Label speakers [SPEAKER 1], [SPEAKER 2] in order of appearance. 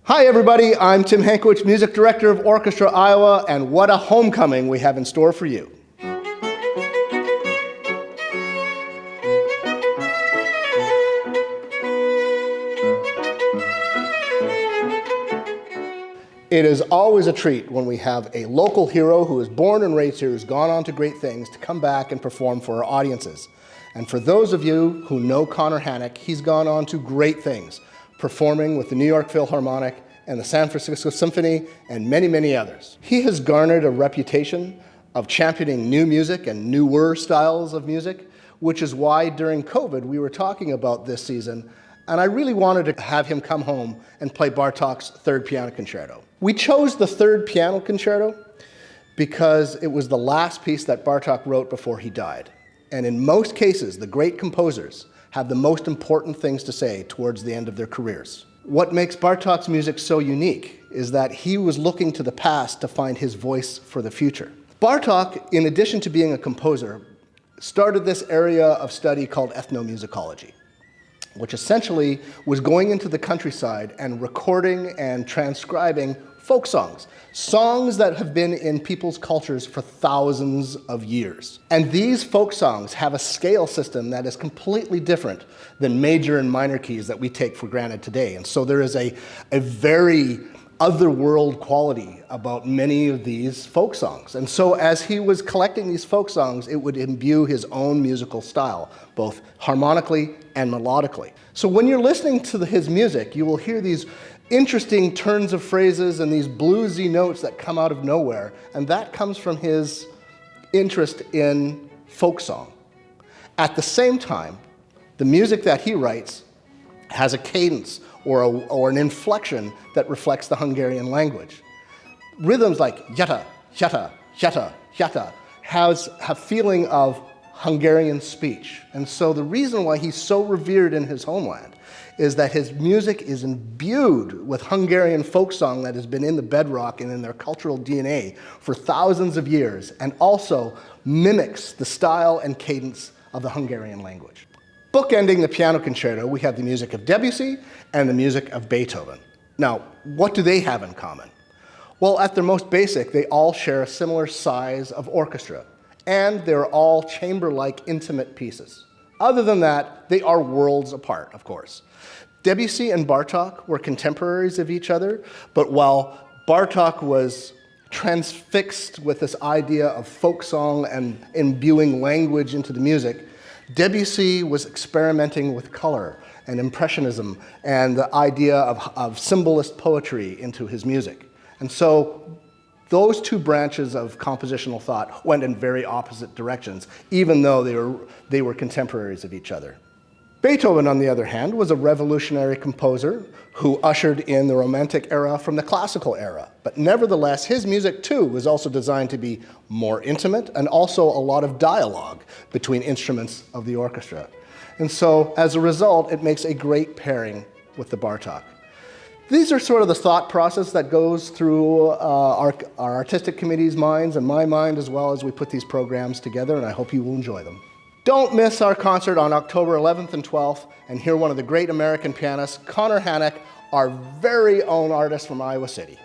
[SPEAKER 1] Hi everybody, I'm Tim Hankwich, Music Director of Orchestra Iowa, and what a homecoming we have in store for you. It is always a treat when we have a local hero who is born and raised here, who's gone on to great things, to come back and perform for our audiences. And for those of you who know Connor Hannock, he's gone on to great things, performing with the New York Philharmonic and the San Francisco Symphony and many, many others. He has garnered a reputation of championing new music and newer styles of music, which is why during COVID we were talking about this season, and I really wanted to have him come home and play Bartok's Third Piano Concerto. We chose the Third Piano Concerto because it was the last piece that Bartok wrote before he died. And in most cases, the great composers have the most important things to say towards the end of their careers. What makes Bartok's music so unique is that he was looking to the past to find his voice for the future. Bartok, in addition to being a composer, started this area of study called ethnomusicology, which essentially was going into the countryside and recording and transcribing folk songs, songs that have been in people's cultures for thousands of years. And these folk songs have a scale system that is completely different than major and minor keys that we take for granted today. And so there is a very otherworld quality about many of these folk songs. And so as he was collecting these folk songs, it would imbue his own musical style, both harmonically and melodically. So when you're listening to his music, you will hear these interesting turns of phrases and these bluesy notes that come out of nowhere, and that comes from his interest in folk song. At the same time, the music that he writes has a cadence or an inflection that reflects the Hungarian language. Rhythms like yata, yata, yata, yata have feeling of Hungarian speech. And so the reason why he's so revered in his homeland is that his music is imbued with Hungarian folk song that has been in the bedrock and in their cultural DNA for thousands of years, and also mimics the style and cadence of the Hungarian language. Bookending the piano concerto, we have the music of Debussy and the music of Beethoven. Now, what do they have in common? Well, at their most basic, they all share a similar size of orchestra, and they're all chamber-like intimate pieces. Other than that, they are worlds apart, of course. Debussy and Bartok were contemporaries of each other, but while Bartok was transfixed with this idea of folk song and imbuing language into the music, Debussy was experimenting with color and impressionism and the idea of symbolist poetry into his music. And so those two branches of compositional thought went in very opposite directions, even though they were contemporaries of each other. Beethoven, on the other hand, was a revolutionary composer who ushered in the Romantic era from the Classical era. But nevertheless, his music too was also designed to be more intimate and also a lot of dialogue between instruments of the orchestra. And so, as a result, it makes a great pairing with the Bartok. These are sort of the thought process that goes through our artistic committee's minds and my mind as well as we put these programs together, and I hope you will enjoy them. Don't miss our concert on October 11th and 12th and hear one of the great American pianists, Connor Hannock, our very own artist from Iowa City.